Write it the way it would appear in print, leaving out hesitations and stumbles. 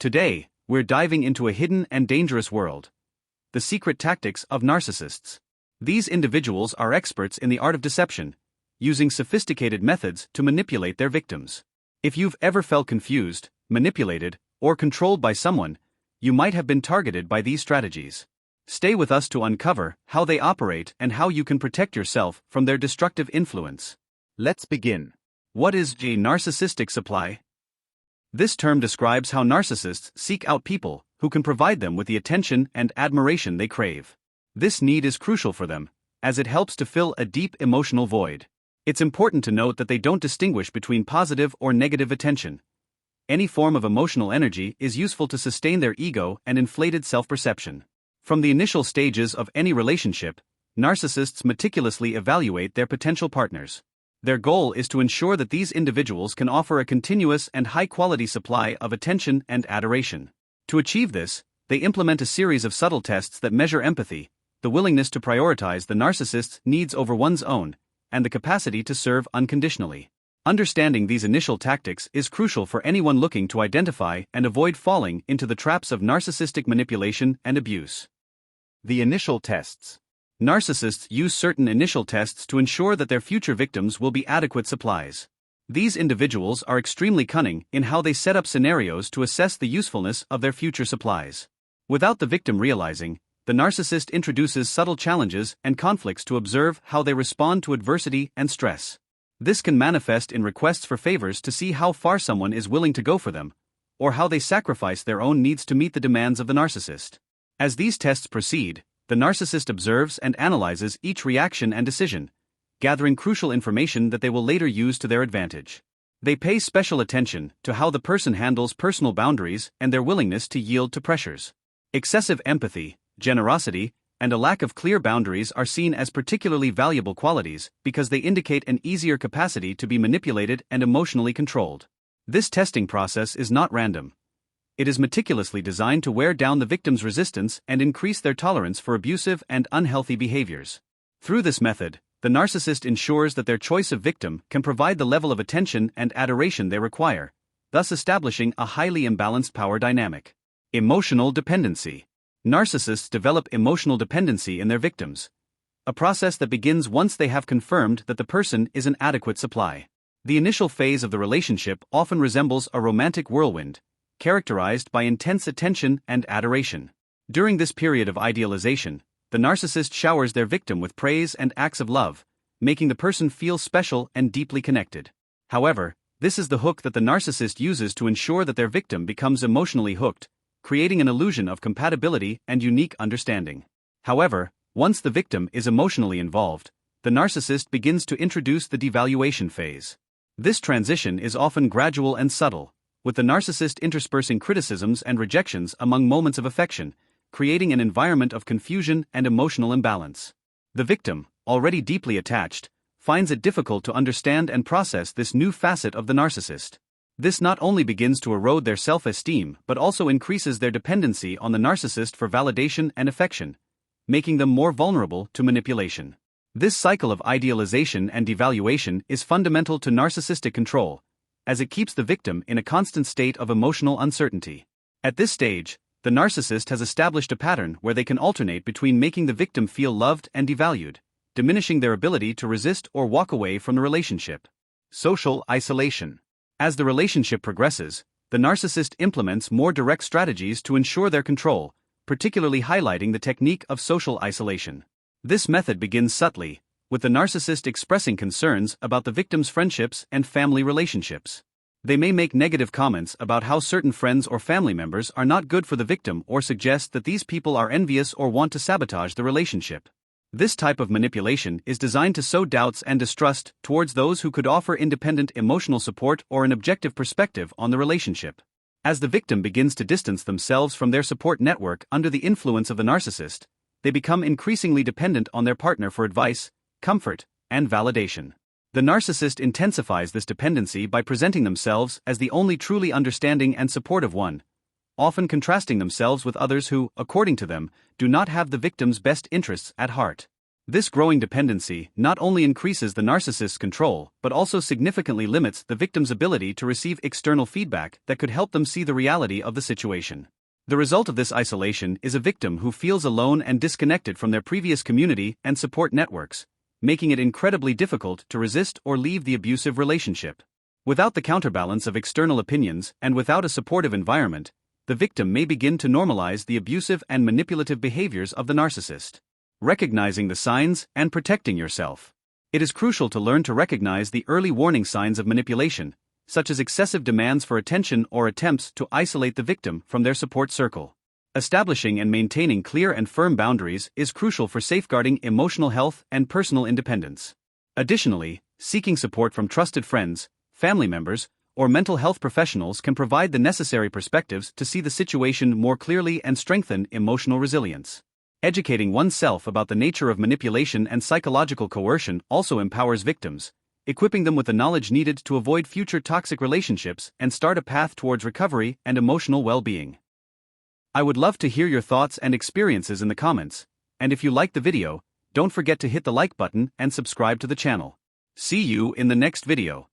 Today, we're diving into a hidden and dangerous world: the secret tactics of narcissists. These individuals are experts in the art of deception, using sophisticated methods to manipulate their victims. If you've ever felt confused, manipulated, or controlled by someone, you might have been targeted by these strategies. Stay with us to uncover how they operate and how you can protect yourself from their destructive influence. Let's begin. What is a narcissistic supply? This term describes how narcissists seek out people who can provide them with the attention and admiration they crave. This need is crucial for them, as it helps to fill a deep emotional void. It's important to note that they don't distinguish between positive or negative attention. Any form of emotional energy is useful to sustain their ego and inflated self-perception. From the initial stages of any relationship, narcissists meticulously evaluate their potential partners. Their goal is to ensure that these individuals can offer a continuous and high-quality supply of attention and adoration. To achieve this, they implement a series of subtle tests that measure empathy, the willingness to prioritize the narcissist's needs over one's own, and the capacity to serve unconditionally. Understanding these initial tactics is crucial for anyone looking to identify and avoid falling into the traps of narcissistic manipulation and abuse. The initial tests. Narcissists use certain initial tests to ensure that their future victims will be adequate supplies. These individuals are extremely cunning in how they set up scenarios to assess the usefulness of their future supplies. Without the victim realizing, the narcissist introduces subtle challenges and conflicts to observe how they respond to adversity and stress. This can manifest in requests for favors to see how far someone is willing to go for them, or how they sacrifice their own needs to meet the demands of the narcissist. As these tests proceed, the narcissist observes and analyzes each reaction and decision, gathering crucial information that they will later use to their advantage. They pay special attention to how the person handles personal boundaries and their willingness to yield to pressures. Excessive empathy, generosity, and a lack of clear boundaries are seen as particularly valuable qualities because they indicate an easier capacity to be manipulated and emotionally controlled. This testing process is not random. It is meticulously designed to wear down the victim's resistance and increase their tolerance for abusive and unhealthy behaviors. Through this method, the narcissist ensures that their choice of victim can provide the level of attention and adoration they require, thus establishing a highly imbalanced power dynamic. Emotional dependency. Narcissists develop emotional dependency in their victims, a process that begins once they have confirmed that the person is an adequate supply. The initial phase of the relationship often resembles a romantic whirlwind, characterized by intense attention and adoration. During this period of idealization, the narcissist showers their victim with praise and acts of love, making the person feel special and deeply connected. However, this is the hook that the narcissist uses to ensure that their victim becomes emotionally hooked, creating an illusion of compatibility and unique understanding. However, once the victim is emotionally involved, the narcissist begins to introduce the devaluation phase. This transition is often gradual and subtle, with the narcissist interspersing criticisms and rejections among moments of affection, creating an environment of confusion and emotional imbalance. The victim, already deeply attached, finds it difficult to understand and process this new facet of the narcissist. This not only begins to erode their self-esteem but also increases their dependency on the narcissist for validation and affection, making them more vulnerable to manipulation. This cycle of idealization and devaluation is fundamental to narcissistic control, as it keeps the victim in a constant state of emotional uncertainty. At this stage, the narcissist has established a pattern where they can alternate between making the victim feel loved and devalued, diminishing their ability to resist or walk away from the relationship. Social isolation. As the relationship progresses, the narcissist implements more direct strategies to ensure their control, particularly highlighting the technique of social isolation. This method begins subtly, with the narcissist expressing concerns about the victim's friendships and family relationships. They may make negative comments about how certain friends or family members are not good for the victim or suggest that these people are envious or want to sabotage the relationship. This type of manipulation is designed to sow doubts and distrust towards those who could offer independent emotional support or an objective perspective on the relationship. As the victim begins to distance themselves from their support network under the influence of the narcissist, they become increasingly dependent on their partner for advice, comfort, and validation. The narcissist intensifies this dependency by presenting themselves as the only truly understanding and supportive one, often contrasting themselves with others who, according to them, do not have the victim's best interests at heart. This growing dependency not only increases the narcissist's control but also significantly limits the victim's ability to receive external feedback that could help them see the reality of the situation. The result of this isolation is a victim who feels alone and disconnected from their previous community and support networks, making it incredibly difficult to resist or leave the abusive relationship. Without the counterbalance of external opinions and without a supportive environment, the victim may begin to normalize the abusive and manipulative behaviors of the narcissist. Recognizing the signs and protecting yourself. It is crucial to learn to recognize the early warning signs of manipulation, such as excessive demands for attention or attempts to isolate the victim from their support circle. Establishing and maintaining clear and firm boundaries is crucial for safeguarding emotional health and personal independence. Additionally, seeking support from trusted friends, family members, or mental health professionals can provide the necessary perspectives to see the situation more clearly and strengthen emotional resilience. Educating oneself about the nature of manipulation and psychological coercion also empowers victims, equipping them with the knowledge needed to avoid future toxic relationships and start a path towards recovery and emotional well-being. I would love to hear your thoughts and experiences in the comments, and if you liked the video, don't forget to hit the like button and subscribe to the channel. See you in the next video.